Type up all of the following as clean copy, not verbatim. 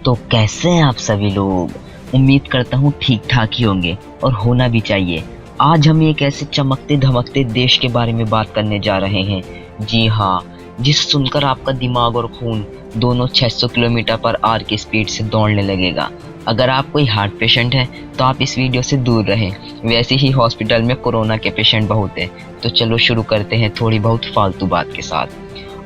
तो कैसे हैं आप सभी लोग। उम्मीद करता हूँ ठीक ठाक ही होंगे और होना भी चाहिए। आज हम एक ऐसे चमकते धमकते देश के बारे में बात करने जा रहे हैं। जी हाँ, जिस सुनकर आपका दिमाग और खून दोनों 600 किलोमीटर पर आवर की स्पीड से दौड़ने लगेगा। अगर आप कोई हार्ट पेशेंट है तो आप इस वीडियो से दूर रहें। वैसे ही हॉस्पिटल में कोरोना के पेशेंट बहुत हैं। तो चलो शुरू करते हैं थोड़ी बहुत फालतू बात के साथ।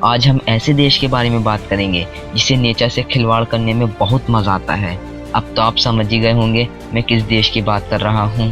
आज हम ऐसे देश के बारे में बात करेंगे जिसे नेचर से खिलवाड़ करने में बहुत मजा आता है। अब तो आप समझ ही गए होंगे मैं किस देश की बात कर रहा हूँ।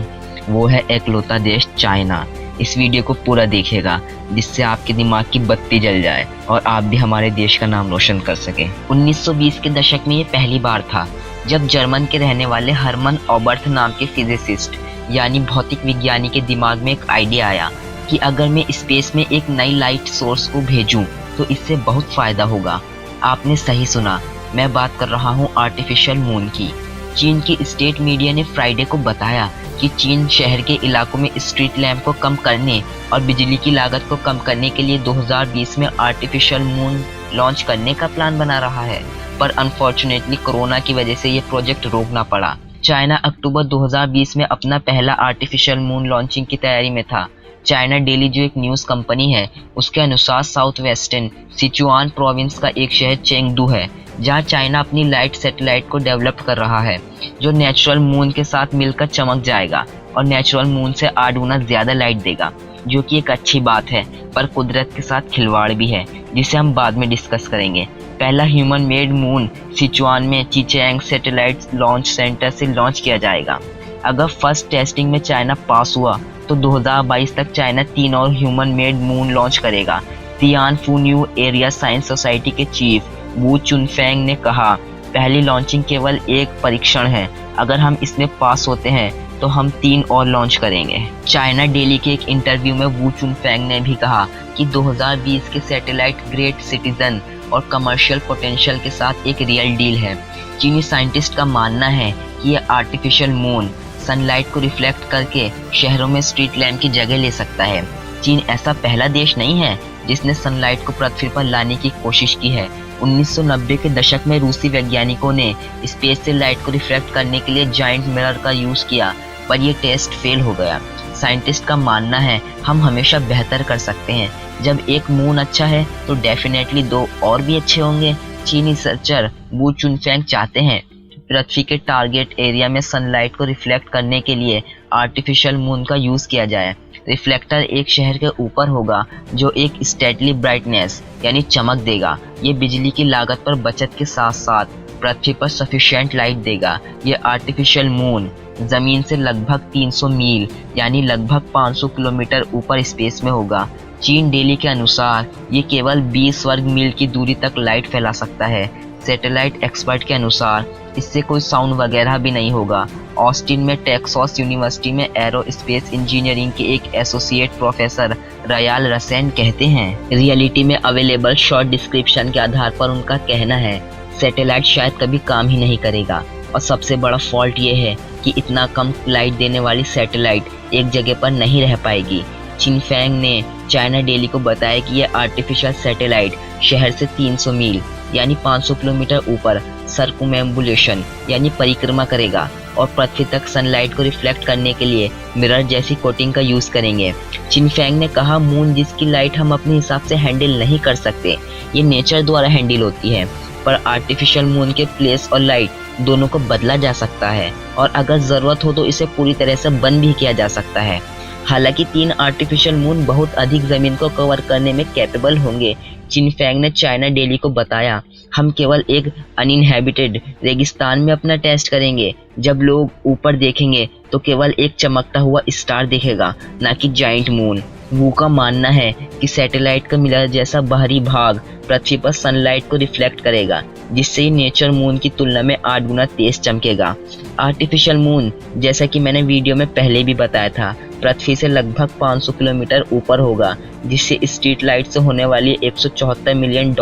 वो है एकलौता देश चाइना। इस वीडियो को पूरा देखिएगा जिससे आपके दिमाग की बत्ती जल जाए और आप भी हमारे देश का नाम रोशन कर सकें। 1920 के दशक में ये पहली बार था जब जर्मन के रहने वाले हरमन ऑबर्थ नाम के फिजिसिस्ट यानी भौतिक विज्ञानी के दिमाग में एक आइडिया आया कि अगर मैं स्पेस में एक नई लाइट सोर्स को भेजूं तो इससे बहुत फ़ायदा होगा। आपने सही सुना, मैं बात कर रहा हूँ आर्टिफिशियल मून की। चीन की स्टेट मीडिया ने फ्राइडे को बताया कि चीन शहर के इलाकों में स्ट्रीट लैम्प को कम करने और बिजली की लागत को कम करने के लिए 2020 में आर्टिफिशियल मून लॉन्च करने का प्लान बना रहा है, पर अनफॉर्चुनेटली कोरोना की वजह से ये प्रोजेक्ट रोकना पड़ा। चाइना अक्टूबर 2020 में अपना पहला आर्टिफिशियल मून लॉन्चिंग की तैयारी में था। चाइना डेली जो एक न्यूज़ कंपनी है उसके अनुसार साउथ वेस्टर्न सिचुआन प्रोविंस का एक शहर चेंगडू है जहां चाइना अपनी लाइट सैटेलाइट को डेवलप कर रहा है जो नेचुरल मून के साथ मिलकर चमक जाएगा और नेचुरल मून से 8 गुना ज़्यादा लाइट देगा, जो कि एक अच्छी बात है पर कुदरत के साथ खिलवाड़ भी है जिसे हम बाद में डिस्कस करेंगे। पहला ह्यूमन मेड मून सिचुआन में चिचेंग सैटेलाइट लॉन्च सेंटर से लॉन्च किया जाएगा। अगर फर्स्ट टेस्टिंग में चाइना पास हुआ तो 2022 तक चाइना 3 और ह्यूमन मेड मून लॉन्च करेगा। Tianfu new area science society के चीफ वू चुनफेंग ने कहा, पहली लॉन्चिंग केवल एक परीक्षण है, अगर हम इसमें पास होते हैं तो हम 3 और लॉन्च करेंगे। चाइना डेली के एक इंटरव्यू में वू चुनफेंग ने भी कहा कि 2020 के सैटेलाइट ग्रेट सिटीजन और कमर्शियल पोटेंशियल के साथ एक रियल डील है। चीनी साइंटिस्ट का मानना है कि यह आर्टिफिशियल मून सनलाइट को रिफ्लेक्ट करके शहरों में स्ट्रीट लैम्प की जगह ले सकता है। चीन ऐसा पहला देश नहीं है जिसने सनलाइट को पृथ्वी पर लाने की कोशिश की है। 1990 के दशक में रूसी वैज्ञानिकों ने स्पेस से लाइट को रिफ्लेक्ट करने के लिए जायंट मिरर का यूज़ किया, पर यह टेस्ट फेल हो गया। साइंटिस्ट का मानना है हम हमेशा बेहतर कर सकते हैं। जब एक मून अच्छा है तो डेफिनेटली 2 और भी अच्छे होंगे। चीनी रिसर्चर वू चुनफेंग चाहते हैं पृथ्वी के टारगेट एरिया में सनलाइट को रिफ्लेक्ट करने के लिए आर्टिफिशियल मून का यूज़ किया जाए। रिफ्लेक्टर एक शहर के ऊपर होगा जो एक स्टेडली ब्राइटनेस यानी चमक देगा। ये बिजली की लागत पर बचत के साथ साथ पृथ्वी पर सफिशिएंट लाइट देगा। ये आर्टिफिशियल मून ज़मीन से लगभग 300 मील यानी लगभग 500 किलोमीटर ऊपर स्पेस में होगा। चीन डेली के अनुसार ये केवल 20 वर्ग मील की दूरी तक लाइट फैला सकता है। सैटेलाइट एक्सपर्ट के अनुसार इससे कोई साउंड वगैरह भी नहीं होगा। ऑस्टिन में टेक्सास यूनिवर्सिटी में एरोस्पेस इंजीनियरिंग के एक एसोसिएट प्रोफेसर रयाल रसेन कहते हैं, रियलिटी में अवेलेबल शॉर्ट डिस्क्रिप्शन के आधार पर उनका कहना है सैटेलाइट शायद कभी काम ही नहीं करेगा और सबसे बड़ा फॉल्ट ये है कि इतना कम लाइट देने वाली सैटेलाइट एक जगह पर नहीं रह पाएगी। चिनफेंग ने चाइना डेली को बताया कि यह आर्टिफिशियल सैटेलाइट शहर से 300 मील यानी 500 किलोमीटर ऊपर सर्कुमेम्बुलेशन यानी परिक्रमा करेगा और पृथ्वी तक सनलाइट को रिफ्लेक्ट करने के लिए मिरर जैसी कोटिंग का यूज़ करेंगे। चिनफेंग ने कहा, मून जिसकी लाइट हम अपने हिसाब से हैंडल नहीं कर सकते, ये नेचर द्वारा हैंडल होती है, पर आर्टिफिशियल मून के प्लेस और लाइट दोनों को बदला जा सकता है और अगर ज़रूरत हो तो इसे पूरी तरह से बंद भी किया जा सकता है। हालांकि 3 आर्टिफिशियल मून बहुत अधिक ज़मीन को कवर करने में कैपेबल होंगे। चिनफेंग ने चाइना डेली को बताया, हम केवल एक अनइनहैबिटेड रेगिस्तान में अपना टेस्ट करेंगे। जब लोग ऊपर देखेंगे तो केवल एक चमकता हुआ स्टार दिखेगा, ना कि जाइंट मून। वू का मानना है कि सैटेलाइट का मिरर जैसा बाहरी भाग पृथ्वी पर सनलाइट को रिफ्लेक्ट करेगा, जिससे नेचर मून की तुलना में 8 गुना तेज चमकेगा। आर्टिफिशियल मून, जैसा कि मैंने वीडियो में पहले भी बताया था, पृथ्वी से लगभग 500 किलोमीटर ऊपर होगा, जिससे स्ट्रीट लाइट से होने वाली $174 मिलियन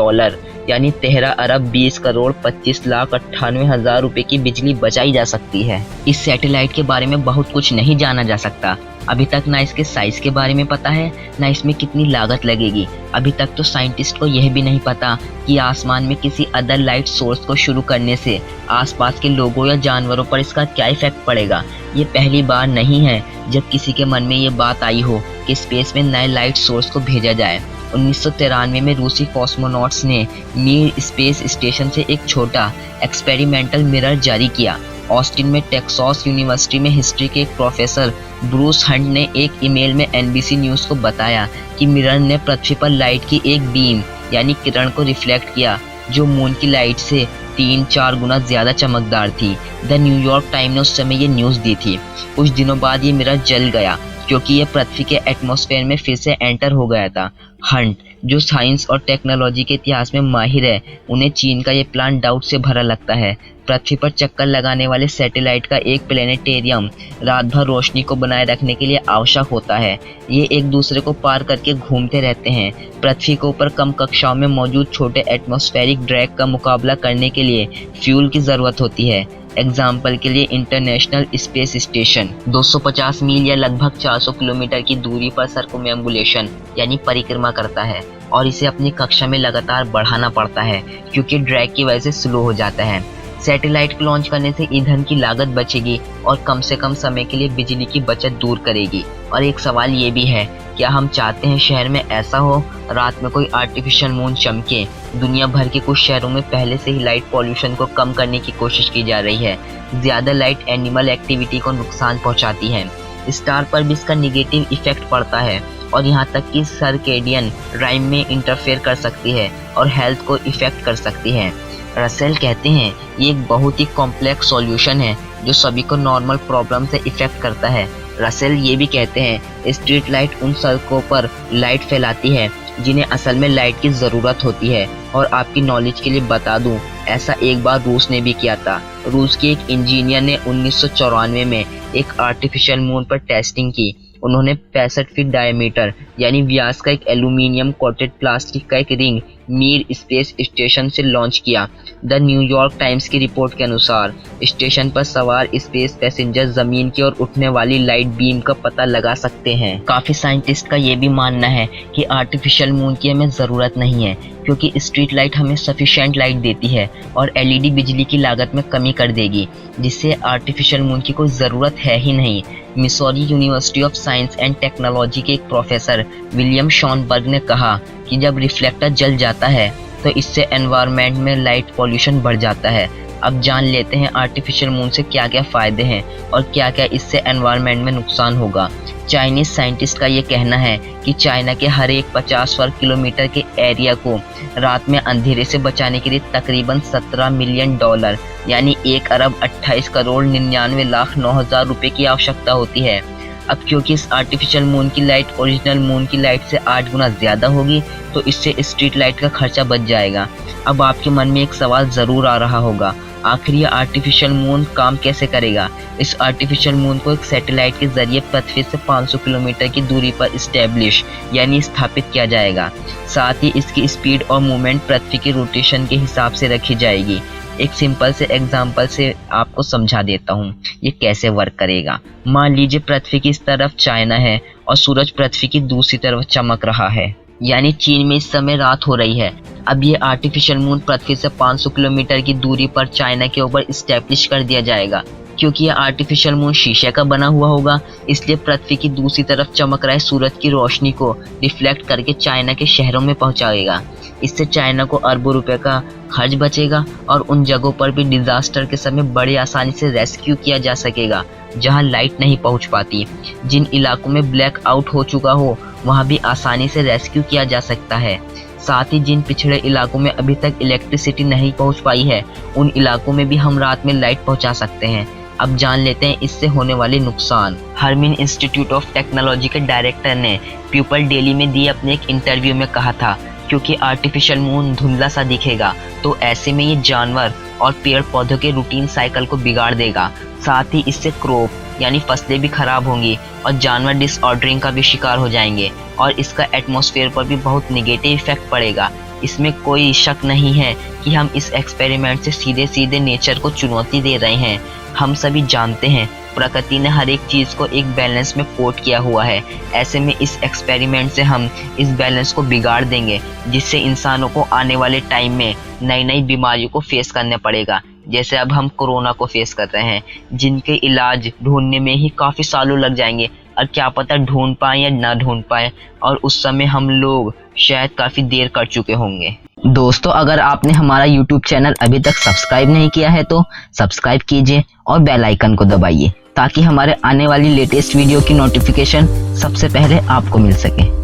यानी 13 अरब 20 करोड़ 25 लाख 98 हजार रुपए की बिजली बचाई जा सकती है। इस सैटेलाइट के बारे में बहुत कुछ नहीं जाना जा सकता, अभी तक ना इसके साइज के बारे में पता है, ना इसमें कितनी लागत लगेगी। अभी तक तो साइंटिस्ट को यह भी नहीं पता कि आसमान में किसी अदर लाइट सोर्स को शुरू करने से आसपास के लोगों या जानवरों पर इसका क्या इफेक्ट पड़ेगा। ये पहली बार नहीं है जब किसी के मन में ये बात आई हो कि स्पेस में नए लाइट सोर्स को भेजा जाए। 1993 में रूसी कॉस्मोनॉट्स ने मीर स्पेस स्टेशन से एक छोटा एक्सपेरिमेंटल मिरर जारी किया। ऑस्टिन में टेक्सास यूनिवर्सिटी में हिस्ट्री के एक प्रोफेसर ब्रूस हंट ने एक ईमेल में एनबीसी न्यूज़ को बताया कि मिरर ने पृथ्वी पर लाइट की एक बीम यानी किरण को रिफ्लेक्ट किया जो मून की लाइट से 3-4 गुना ज़्यादा चमकदार थी। द न्यूयॉर्क टाइम ने उस समय ये न्यूज़ दी थी। कुछ दिनों बाद ये मिरर जल गया क्योंकि यह पृथ्वी के एटमॉस्फेयर में फिर से एंटर हो गया था। हंट, जो साइंस और टेक्नोलॉजी के इतिहास में माहिर है, उन्हें चीन का ये प्लान डाउट से भरा लगता है। पृथ्वी पर चक्कर लगाने वाले सैटेलाइट का एक प्लेनेटेरियम रात भर रोशनी को बनाए रखने के लिए आवश्यक होता है। ये एक दूसरे को पार करके घूमते रहते हैं। पृथ्वी के ऊपर कम कक्षाओं में मौजूद छोटे एटमॉस्फेरिक ड्रैग का मुकाबला करने के लिए फ्यूल की ज़रूरत होती है। एग्जाम्पल के लिए इंटरनेशनल स्पेस स्टेशन 250 मील या लगभग 400 किलोमीटर की दूरी पर सर्कुमेम्बुलेशन यानी परिक्रमा करता है और इसे अपनी कक्षा में लगातार बढ़ाना पड़ता है क्योंकि ड्रैग की वजह से स्लो हो जाता है। सैटेलाइट को लॉन्च करने से ईंधन की लागत बचेगी और कम से कम समय के लिए बिजली की बचत दूर करेगी। और एक सवाल ये भी है, क्या हम चाहते हैं शहर में ऐसा हो, रात में कोई आर्टिफिशियल मून चमके? दुनिया भर के कुछ शहरों में पहले से ही लाइट पॉल्यूशन को कम करने की कोशिश की जा रही है। ज़्यादा लाइट एनिमल एक्टिविटी को नुकसान पहुंचाती है, स्टार पर भी इसका निगेटिव इफेक्ट पड़ता है और यहाँ तक कि सर्केडियन राइम में इंटरफेयर कर सकती है और हेल्थ को इफेक्ट कर सकती है। रसेल कहते हैं ये एक बहुत ही कॉम्प्लेक्स सॉल्यूशन है जो सभी को नॉर्मल प्रॉब्लम से इफेक्ट करता है। रसेल ये भी कहते हैं स्ट्रीट लाइट उन सड़कों पर लाइट फैलाती है जिन्हें असल में लाइट की ज़रूरत होती है। और आपकी नॉलेज के लिए बता दूं, ऐसा एक बार रूस ने भी किया था। रूस के एक इंजीनियर ने 1994 में एक आर्टिफिशियल मून पर टेस्टिंग की। उन्होंने 65 फीट डायमीटर यानी व्यास का एक एल्यूमिनियम कोटेड प्लास्टिक का एक रिंग मीर स्पेस स्टेशन से लॉन्च किया। द न्यूयॉर्क टाइम्स की रिपोर्ट के अनुसार स्टेशन पर सवार स्पेस पैसेंजर जमीन की ओर उठने वाली लाइट बीम का पता लगा सकते हैं। काफ़ी साइंटिस्ट का ये भी मानना है कि आर्टिफिशियल मून की हमें ज़रूरत नहीं है क्योंकि स्ट्रीट लाइट हमें सफिशिएंट लाइट देती है और एलईडी बिजली की लागत में कमी कर देगी, जिससे आर्टिफिशियल मून की कोई ज़रूरत है ही नहीं। Missouri university of science and technology के एक प्रोफेसर विलियम शॉनबर्ग ने कहा कि जब रिफ्लेक्टर जल जाता है तो इससे एनवायरनमेंट में लाइट पॉल्यूशन बढ़ जाता है। अब जान लेते हैं आर्टिफिशियल मून से क्या क्या फ़ायदे हैं और क्या क्या इससे एनवायरनमेंट में नुकसान होगा। चाइनीज़ साइंटिस्ट का ये कहना है कि चाइना के हर एक 50 वर्ग किलोमीटर के एरिया को रात में अंधेरे से बचाने के लिए तकरीबन $17 मिलियन यानी 1,28,99,09,000 रुपये की आवश्यकता होती है। अब क्योंकि इस आर्टिफिशियल मून की लाइट ओरिजिनल मून की लाइट से 8 गुना ज़्यादा होगी तो इससे स्ट्रीट लाइट का खर्चा बच जाएगा। अब आपके मन में एक सवाल ज़रूर आ रहा होगा, आखिर ये आर्टिफिशियल मून काम कैसे करेगा? इस आर्टिफिशियल मून को एक सैटेलाइट के जरिए पृथ्वी से 500 किलोमीटर की दूरी पर इस्टेब्लिश यानी स्थापित किया जाएगा। साथ ही इसकी स्पीड और मूवमेंट पृथ्वी के रोटेशन के हिसाब से रखी जाएगी। एक सिंपल से एग्जांपल से आपको समझा देता हूँ ये कैसे वर्क करेगा। मान लीजिए पृथ्वी की इस तरफ चाइना है और सूरज पृथ्वी की दूसरी तरफ चमक रहा है, यानी चीन में इस समय रात हो रही है। अब ये आर्टिफिशियल मून पृथ्वी से 500 किलोमीटर की दूरी पर चाइना के ऊपर इस्टेब्लिश कर दिया जाएगा। क्योंकि यह आर्टिफिशियल मून शीशे का बना हुआ होगा, इसलिए पृथ्वी की दूसरी तरफ चमक रहे सूरज की रोशनी को रिफ्लेक्ट करके चाइना के शहरों में पहुंचाएगा। इससे चाइना को अरबों रुपए का खर्च बचेगा और उन जगहों पर भी डिजास्टर के समय बड़ी आसानी से रेस्क्यू किया जा सकेगा जहां लाइट नहीं पहुंच पाती। जिन इलाकों में ब्लैक आउट हो चुका हो वहां भी आसानी से रेस्क्यू किया जा सकता है। साथ ही जिन पिछड़े इलाकों में अभी तक इलेक्ट्रिसिटी नहीं पहुंच पाई है उन इलाकों में भी हम रात में लाइट पहुंचा सकते हैं। अब जान लेते हैं इससे होने वाले नुकसान। हरमिन इंस्टीट्यूट ऑफ टेक्नोलॉजी के डायरेक्टर ने पीपल डेली में दिए अपने एक इंटरव्यू में कहा था, क्योंकि आर्टिफिशियल मून धुंधला सा दिखेगा तो ऐसे में ये जानवर और पेड़ पौधों के रूटीन साइकिल को बिगाड़ देगा। साथ ही इससे क्रॉप यानी फसलें भी खराब होंगी और जानवर डिसऑर्डरिंग का भी शिकार हो जाएंगे और इसका एटमॉस्फेयर पर भी बहुत नेगेटिव इफेक्ट पड़ेगा। इसमें कोई शक नहीं है कि हम इस एक्सपेरिमेंट से सीधे सीधे नेचर को चुनौती दे रहे हैं। हम सभी जानते हैं प्रकृति ने हर एक चीज़ को एक बैलेंस में पोट किया हुआ है। ऐसे में इस एक्सपेरिमेंट से हम इस बैलेंस को बिगाड़ देंगे, जिससे इंसानों को आने वाले टाइम में नई नई बीमारियों को फेस करने पड़ेगा। जैसे अब हम कोरोना को फेस कर रहे हैं, जिनके इलाज ढूंढने में ही काफ़ी सालों लग जाएंगे, और क्या पता ढूंढ पाए या ना ढूंढ पाए, और उस समय हम लोग शायद काफ़ी देर कर चुके होंगे। दोस्तों, अगर आपने हमारा YouTube चैनल अभी तक सब्सक्राइब नहीं किया है तो सब्सक्राइब कीजिए और बेल आइकन को दबाइए, ताकि हमारे आने वाली लेटेस्ट वीडियो की नोटिफिकेशन सबसे पहले आपको मिल सके।